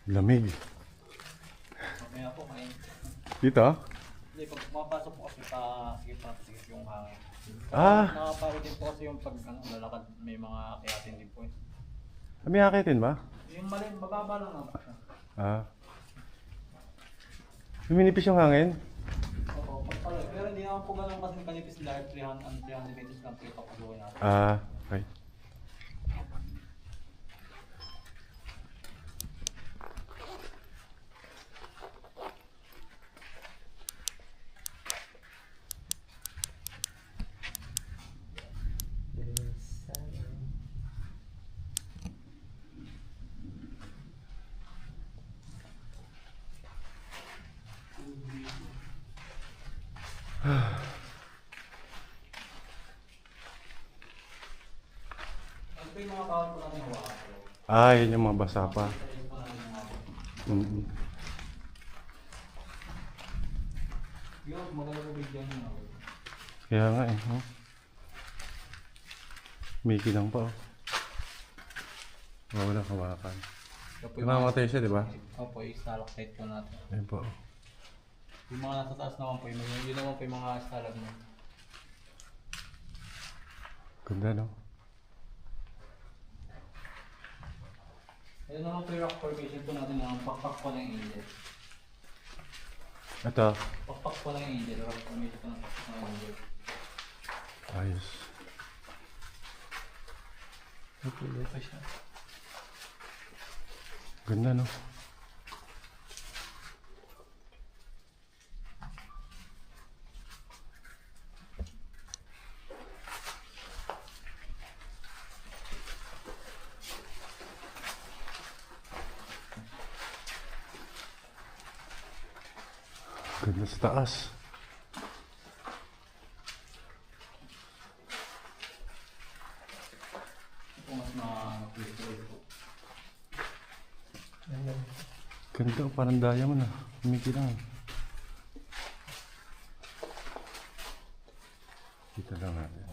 Lamig. Mamaya po kayo. Dito? Hindi, pag mapasok po kasi sige yung hangin. Ah, Nakapagod din po kasi yung pag lalakad, may mga akiyatin din po. may akitin ba? Yung mali, mababa lang naman siya. Ah. Luminipis yung hangin? Oo, pagpala. Pero hindi naman po ganun kasi kanipis dahil 300 meters lang po yung papaguhin natin. Ah, okay. Ano po yung mga bawal po namin hawakan po? Ah, yun yung mga basa pa. Ayun po namin hawakan. Mm-mm. Yun, magaling po bigyan nyo. Kaya nga eh. Oh. May kinang pa oh. Wala kawakan. Namamatay siya, di ba? Opo, yung stalactite po natin. Ayun po. Yung mga nasa taas naman po, yun naman po yung mga stalagmite. Ganda no? Ito naman po yung rock formation po natin na pakpak po ng angel. Ito. Pakpak po ng angel, rock formation po ng pakpak ng angel. Ayos. Natuloy pa siya. Ganda no? Ganda sa taas. Ito mas na-peaceful po. Ganda, parang diamond ah. Kumikilang. Kita lang natin.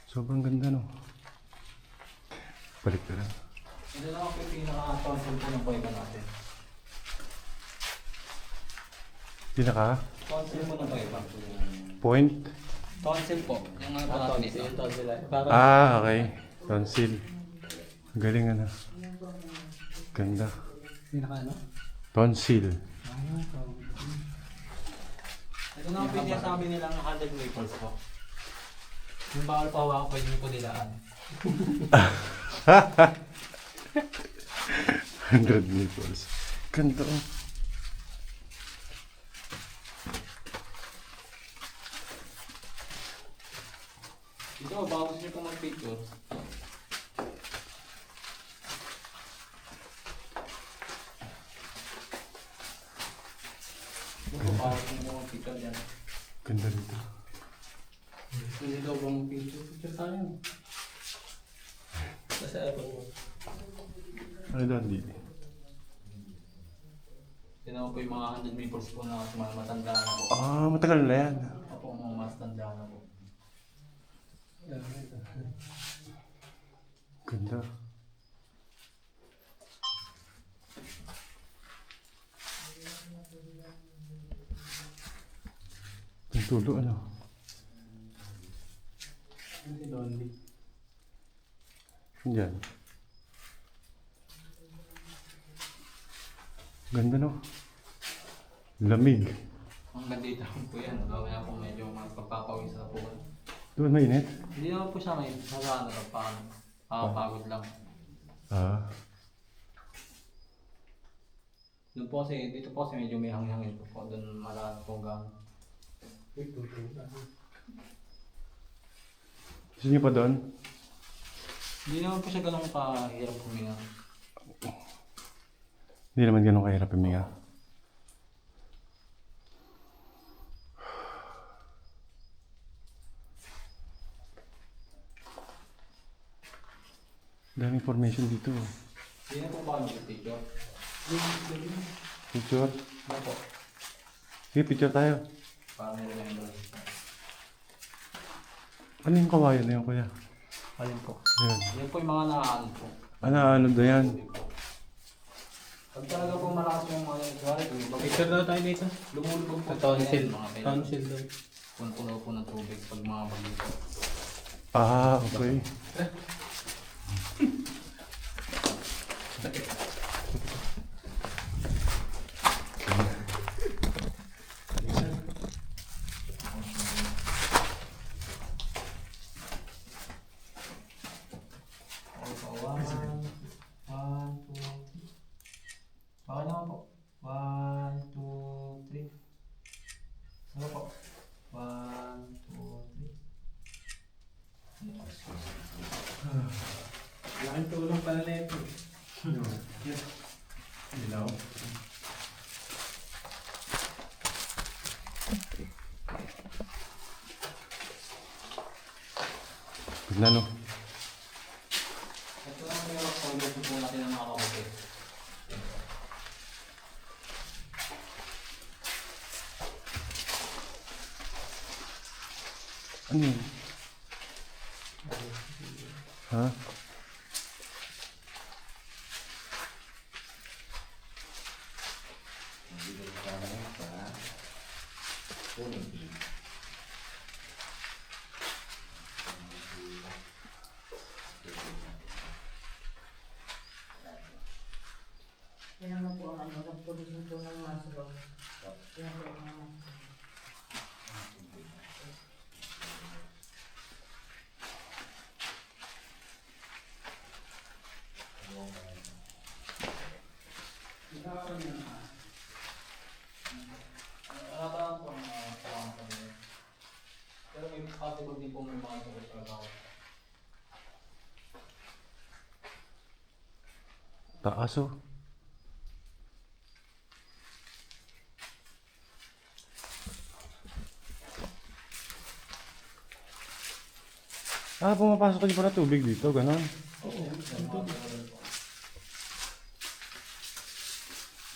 Sobrang ganda no. Balik ka lang. Ito naman po yung pinaka-tonsil po ng kuweba natin. Pinaka Tonsil po ng kuweba. point. Tonsil po. Yung ano po natin dito. Ah, okay. Tonsil. Galing ano. Ganda. Pinaka ano? Tonsil. Ito naman po yung sinasabi nilang 100 maples po. Yung bawal pa hawakan, pwede nyo po nilaan. 100 nipples. Ganda oh. Dito, baka gusto nyo po mag-picture. Dito, baka gusto nyo po mag-picture dyan. Ganda dito. Hindi daw ba mag-picture? Picture tayo. Kasi iPhone mo. Ano doon dito? Yan naman po yung mga 100 maples po na matanda na po. Ah, matagal na yan. Ako mga mas tanda na po. Ganda. Ang tulo ano? Ano si Dondy? Diyan. Ganda no? Lamig. Ang gandita po yan. Mamaya po medyo magpapawis na po. Doon mainit? Hindi naman po siya ngayon. Sa ano lang, pakapagod lang. Ah. Doon po kasi, dito po kasi medyo may hangin-hangin po. Doon malala po gano'n. Gusto niyo pa doon? Hindi naman po siya ganun kahirap huminga. Hindi naman ganun kahirap huminga. Daming formation dito. Hindi na po ba mag-picture? Picture? Ano po? Sige, picture tayo. Para may remembrance. Ano yung kawayan na yun, kuya? Alin po? Ayan. Yan po yung mga naan po. Ano daw yan? Pag talaga po malakas yung mga kuwari, Picture daw tayo dito. lumulubog po. Sa tonsil. Mga kailangan. Tonsil daw. Puno po ng tubig pag mga bagyo po. Ah, okay. Bakit naman po? 1, 2, 3. Ano po? 1, 2, 3. Laking tulong pala na ito. Ilaw. Tignan, no? Ito lang yung pag-upo po natin ng mga kapatid. Ano yun? Ha? Kaya mo po ang nagprodusyon po ng mushroom. Kaya po ang Nakataon po ang tawang kami. Pero may possible din po may mga tungkol sa trabaho. Taas, oh. Ah, pumapasok din pala tubig dito, ganon.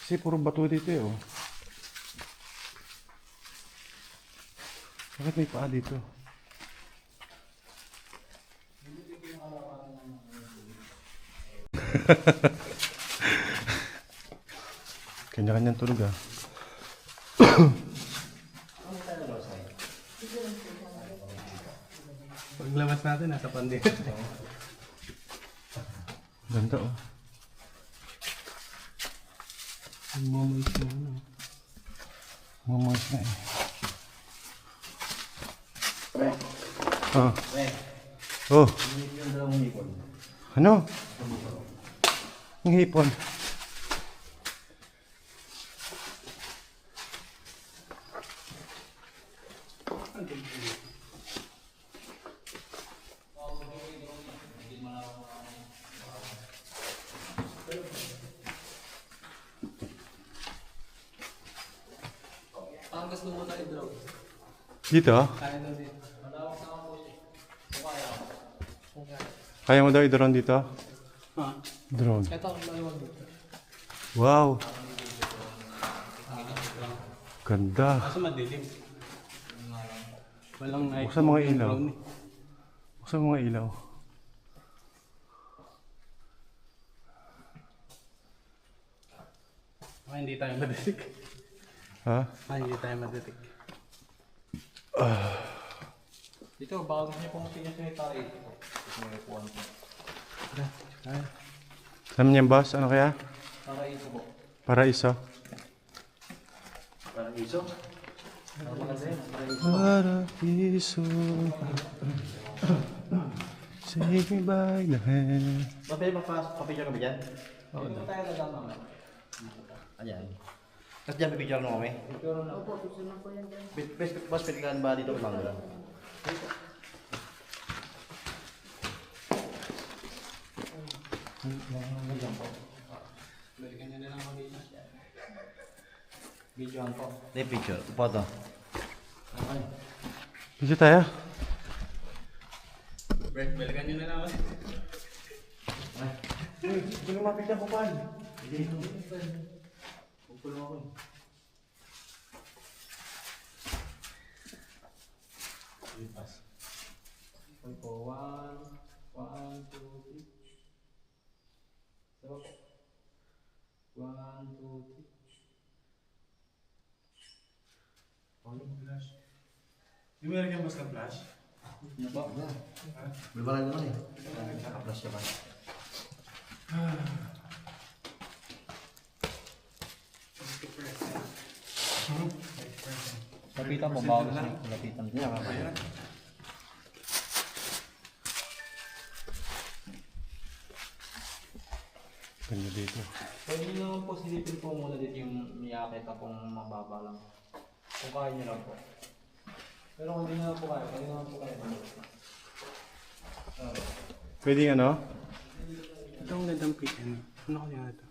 Kasi puro bato dito eh, oh. Bakit may paa dito? Kanya-kanyang tulog, ah. Paglabas natin, nasa pandit. Ganda, oh. Ang moment mo, ano. Mamas na eh. Ah. Oh. Ano? Ang hipon. Ang gusto mo na i-draw? Dito? Kaya daw dito. Malawak na ako po siya. Kung kaya. Kaya mo daw i-drone dito? Ha? Drone. Ito ang maluwag dito. Wow. Ganda. Kaso madilim. Walang night. Buksan mga ilaw. drone eh. Buksan mga ilaw. Baka hindi tayo maditik. Ha? Hindi tayo maditik. Dito, baka gusto niyo pumunta niya sa hektarya ito po. Ito may upuan po. Ay. Alam niya, boss? Ano kaya? Para ito po. Paraiso. Paraiso? Para maganda yun. Paraiso. Take me by the hand. Mabili papicture kami dyan? Hindi po tayo dadaan mamaya. Ayan. Tapos dyan pipicture mo kami? Picture na po. Mas pilihan ba dito kung lang? Balikan niya na lang ako dito. Videohan po. Hindi picture. Photo. Okay. Dito tayo. Balikan nyo na lang ako. Hindi ko mapicture ko pa. Pupulong ako eh. Lipas. Ito po, 1. Yung meron mas ng flash? May barang naman eh. Naka-flash ka pa. Lapitan mo, bawal siya. Lapitan mo. Yan, kaya. Ganda dito. Pwede nyo naman po silipin po muna dito yung miyakita kung mababa lang. Kung kaya nyo lang po. Pero kung hindi naman po kaya, pwede naman po kaya. Pwede ano? Ito ang gandang PN. Ano kaya ito?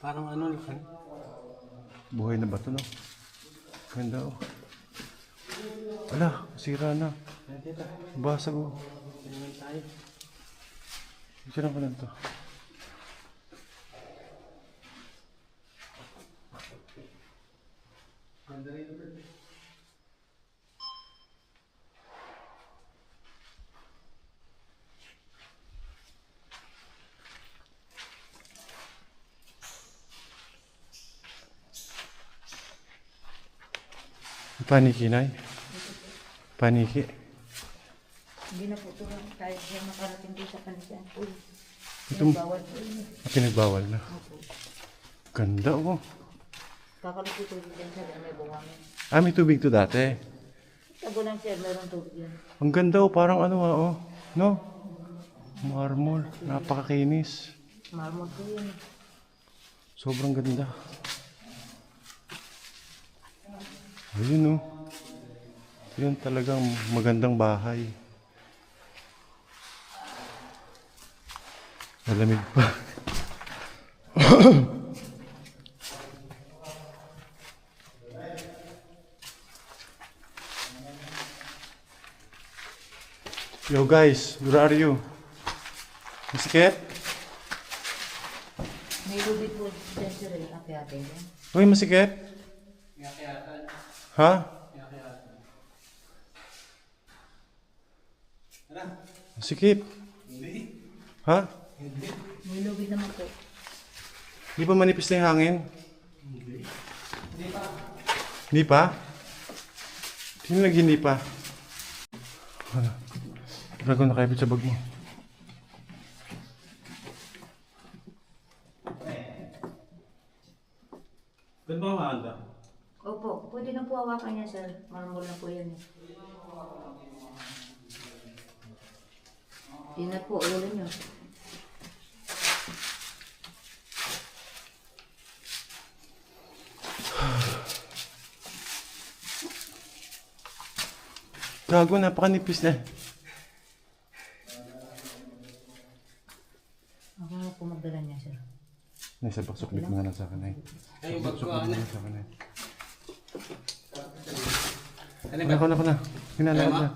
Parang ano lang. Buhay na ba ito, no? Ganda, oh. Ala, sira na. Basag, oh. Tingnan tayo. Sira ko lang to. Ganda rin ito. Paniki, Nay. Paniki. Hindi na po ito kahit siya makarating din sa kanila. Uy, Itong bawal po yun. pinagbawal na. Opo. Ganda, oh. Kakalito ito din sir, may buhangin. Ah, may tubig to dati. Tago lang sir, meron tubig yan. Ang ganda, oh. Parang ano, oh. No? Marmol. Napakakinis. Marmol po yun. Sobrang ganda. Ayun, oh. Yun talagang magandang bahay. Malamig pa. Yo guys, where are you? Masikip? May tubig po dyan sir, akyate yan. Uy, masikip? Ha? Masikip? Ha? May lubid naman po. Di ba manipis na yung hangin? Hindi pa. Sino nag hindi pa? Ano? Wala ko nakaibig sa bag mo. Ba't ba maanda? Opo, pwede na po hawakan niya sir. Marmol na po yan. Ingat po, ulo niyo. Gago, napakanipis na. Ako na po magdala niya sir. Nasa baksuklit mo na lang sa akin eh. Ay, yung bag ko Baksuklit mo ano. na lang sa akin eh. Ano Ako na. Hinanap na.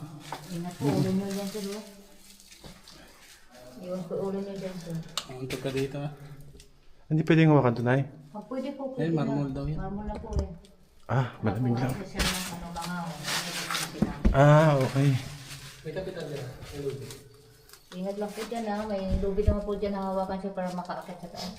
Ingat po, ulo niyo dyan sir. Oh. Iwan ko ulo niyo dyan sir. Ang ka dito ah. Hindi pwedeng hawakan to, Nay? Ah, pwede po, Eh, pwede marmol na. daw yan. Marmol na po eh. Ah, malamig lang. Tapos siya ng ano langaw. Ah, okay. May kapitan nila. May lubi. Ingat lang po dyan ha. May lubid naman po dyan na hawakan siya para makaakit sa taas.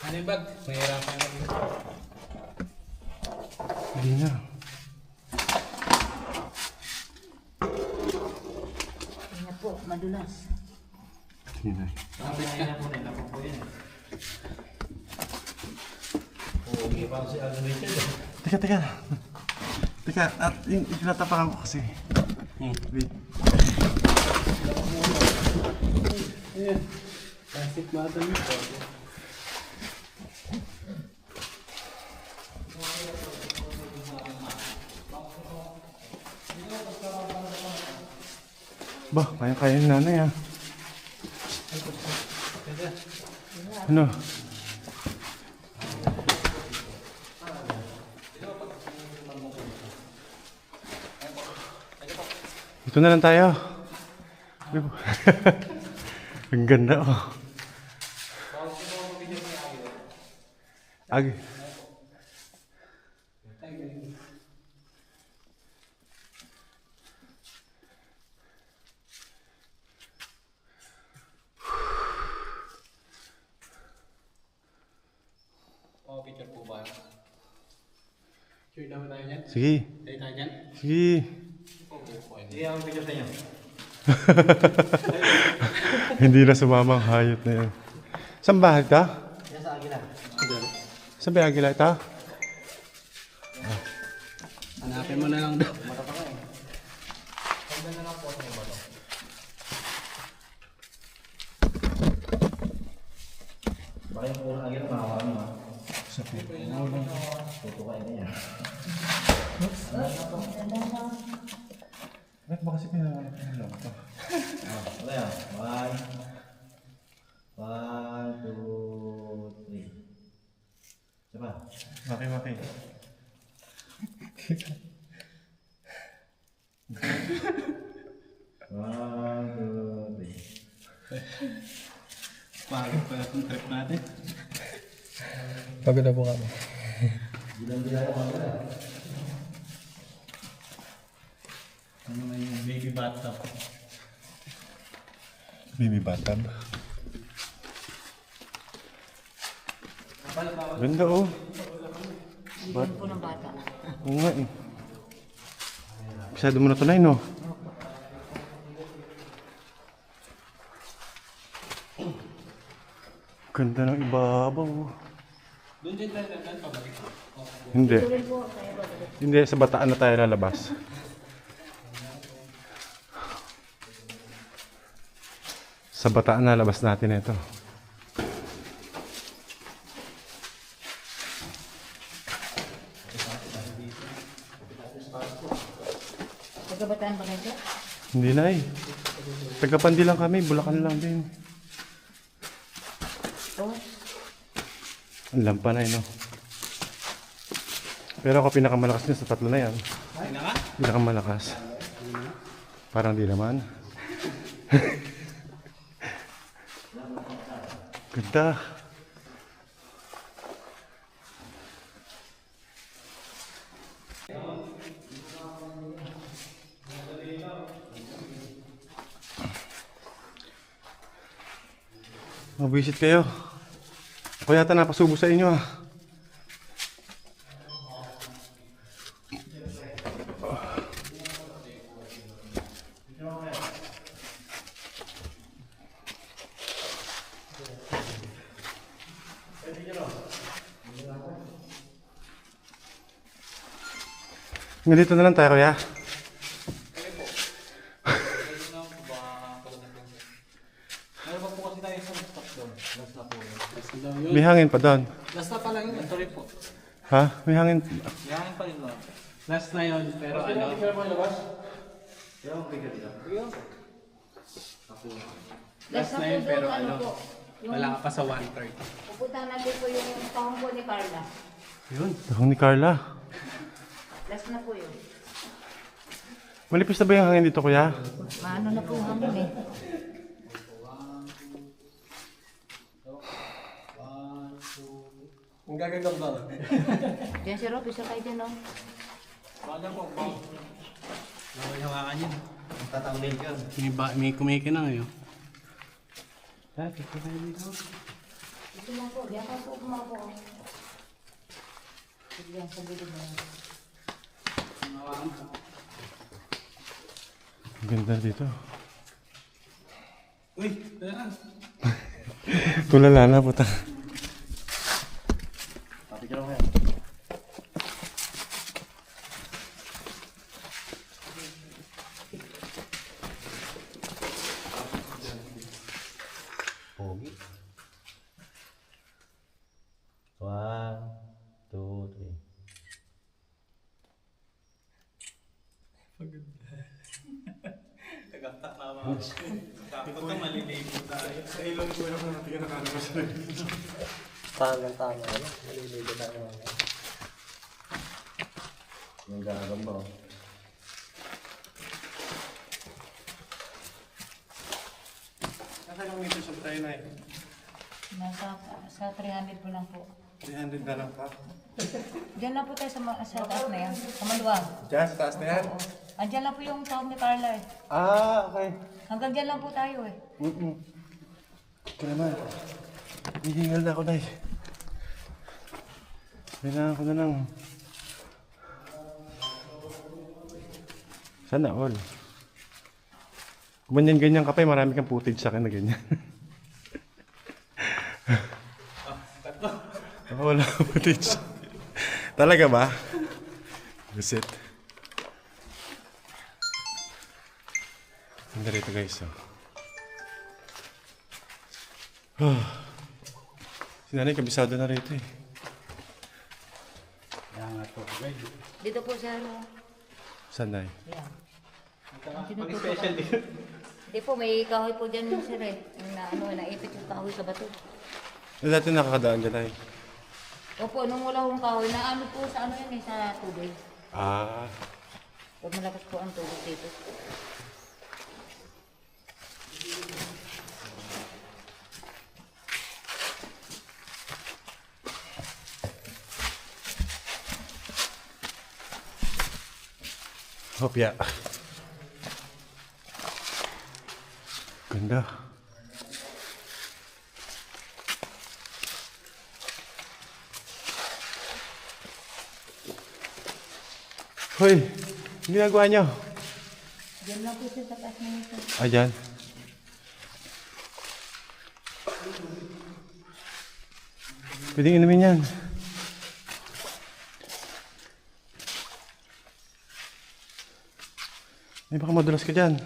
Ano yung bag? Mahirapan na dito. Hindi na. Ingat po, madulas. Hindi na. Kapit ka. Nilapag po yun. Okay pa si Aldo Richard. Teka. Teka, at yung itinatapakan ko kasi. Wait. Ayan. Plastic bottle nito. Ba, kaya ni nanay ah. Ano? Ito na lang tayo. Ang ganda oh. Agi. Oh, picture po ba? Sure daw tayo dyan? Sige. Tayo tayo dyan? Sige. Hindi ako picture sa inyo. Hindi na sumama ang hayop na yun. Saan bahay ka? Yan sa agila. Saan ba yung agila ito? Hanapin mo na lang daw. Baka yung unang agila, makawalan mo. Sa puto. Puto ka yun yan. Ba't ba kasi pinangalan ka lang ito? Ano yan? 1, 2, 3. Diba? Maki. One, two, three. Pagod pala itong trip natin. Pagod na po kami. Bilang-bilang ako mga. Ano na yung baby bathtub? Baby bathtub. Ganda oh. Bigyan po ng bata. Oo nga eh. Masyado mo na ito na no? Ganda ng ibabaw. Doon din tayo dyan, pabalik. Hindi. Tuloy po, tayo ba? Hindi, sa Bataan na tayo lalabas. Sa Bataan na labas natin ito. Pagkabataan ba kayo? Hindi na eh. Tagapandi lang kami, Bulacan lang din. Oo. Ang lampa na no. Pero ako pinakamalakas niya sa tatlo na yan. Ay na ka? Pinakamalakas. Parang di naman. Ganda. Mabisit kayo. Ako yata napasubo sa inyo ah. Ganito na lang tayo kuya. Meron pa po kasi tayo sa stock doon. Last na po yun. Last na daw yun. May hangin pa doon. Last na pa lang yun. Sorry po. Ha? May hangin. Yahin pa rin lang. Last na yun, pero ano? Last na yun, pero ano? Wala ka pa sa 1/3. Pupunta natin po yung tahong po ni Carla. Yun. Tahong ni Carla. Last na po yun. Malipis na ba yung hangin dito kuya? Maano na po hangin eh. Ang gagawin ba? Diyan si Rob, isa kayo dyan oh. Bada po, bang. Hawakan yun. Tatang din yun. May kumikinang yun. Ito lang po, diyan ka po kumako. Diyan sa bilid na yan. Ang ganda dito. Uy, tara. Tulala na puta. Papicture ako yan. Pogi. 1, 2, 3. Sabi ko maliligo tayo. Sa ilong ko yung natin yung nakalabas rin. Tama. Maliligo tayo naman. Yung gagamba oh. Nasa lang dito sa tayo na yun. Nasa sa 300 po lang po. 300 na lang pa. Diyan lang po tayo sa taas na yan. Sa maluwag. Diyan, sa taas na yan? Oo. Andyan lang po yung sahog ni Carla eh. Ah, okay. Hanggang dyan lang po tayo eh. Okay naman. Hihingal na ako, Nay. Kailangan ko na lang. Sana all. Kung ganyan-ganyan ka pa, marami kang footage sa akin na ganyan. Ako wala akong footage. Talaga ba? Visit. Ganda rito guys. Si nanay kabisado na rito eh. Kaya nga to. Guys, Dito po siya ano. Saan nay? Yan. Mag-special dito. Hindi po, may kahoy po dyan sir eh. Na ano, naipit yung kahoy sa bato. Dati nakakadaan dyan ay. Opo, nung wala akong kahoy, na ano po sa ano yan eh, sa tubig. Ah. Pag malakas po ang tubig dito. Hopya. Ganda. Hoy, ang ginagawa nyo? Diyan lang po siya sa taas na yun sir. Ayan. Pwedeng inumin yan. Ay, baka madulas ka dyan.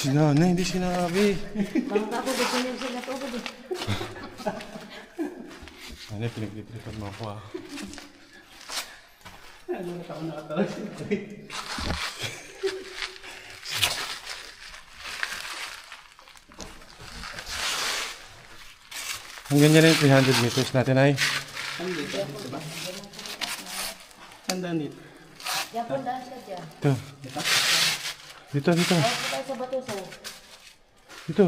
Sinanay, hindi sinabi. Bangka po, gusto niyo sila tubig eh. Ano, pinag-tripan mo ako ah. ano na ako nakatawag. Hanggang niya rin 300 meters natin ay. Ano dito? Diba? Saan dito? Yan po, daan siya dyan. Ito. Dito, dito. Ayaw po tayo sa bato sir. Dito.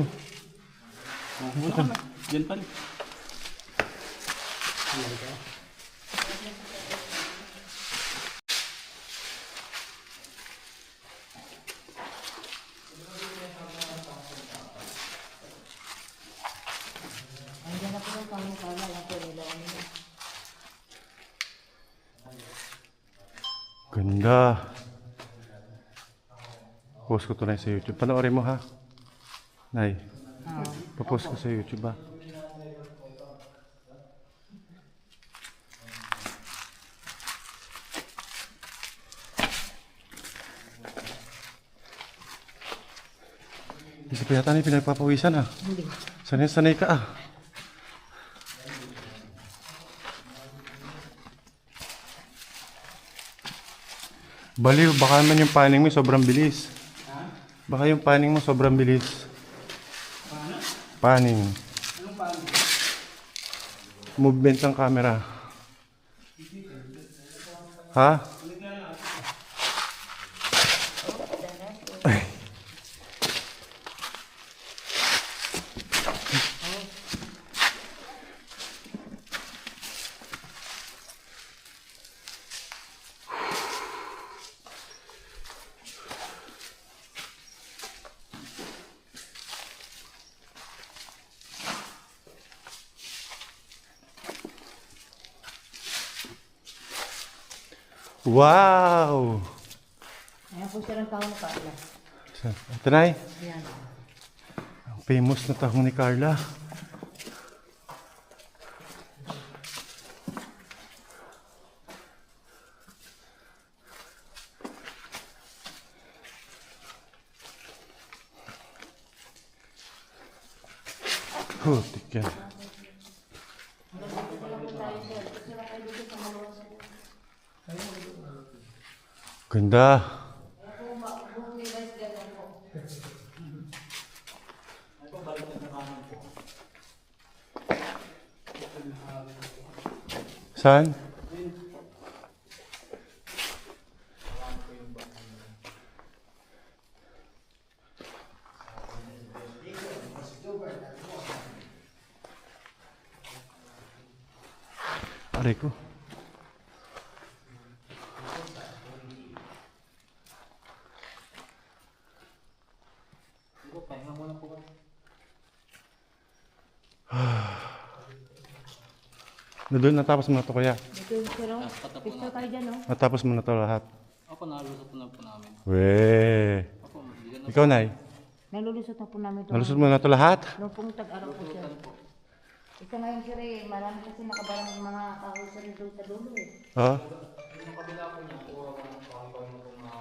Wala ka na. Diyan pa rin. Andyan na po yung kahoy ni Carla. Yan po, nilawan niya. Ganda. Post ko to na sa YouTube. Panoorin mo ha. Nay. Papost ko sa YouTube ha. Hindi pa yata na pinagpapawisan ah. Hindi. Sanay-sanay ka ah. Baliw, baka naman yung panning mo sobrang bilis. Baka yung panning mo sobrang bilis. Panning. Anong paano? Movement ng camera. Ha? Wow! Ayan po siya ng kahoy ni Carla. Ito na Yan. ang famous na tahong ni Carla. Putik yan. Ganda. Saan? Aray ko. Siguro, pahinga muna po kayo. Doon natapos mo na to kuya. Dito yung sir, oh. Pistol tayo dyan, oh. Natapos mo na to lahat. Ako, nalusot na po namin. Weh. Ako, hindi ka na Ikaw, Nay. Nalulusot na po namin ito. Nalusot mo na to lahat? Noong pong tag-araw po sir. Ito ngayon sir eh, marami kasi nakabarang ng mga kahoy sir doon sa dulo eh. Ha? yung kabila po niya, puro ako ng pakipag na itong mga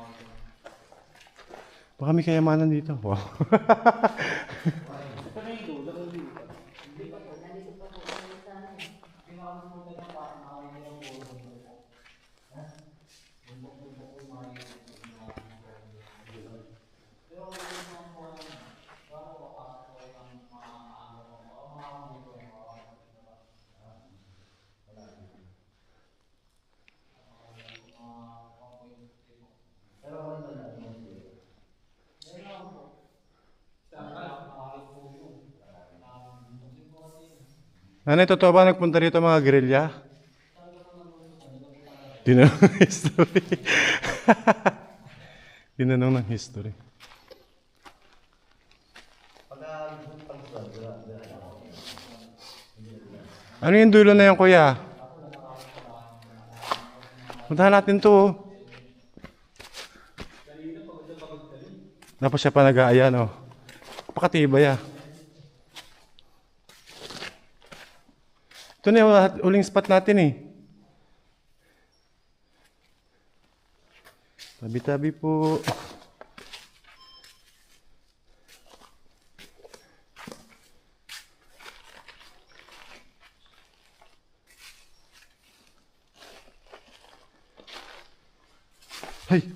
Baka may kayamanan dito. Wow. Nanay, totoo ba nagpunta rito mga gerilya? Tinanong ng history. Tinanong ng history. Ano yung dulo na yan, kuya? Puntahan natin to. Oh. Tapos siya pa nag-aaya, no? Pakatibay ah. Ito na yung huling spot natin eh. Tabi-tabi po. Hay!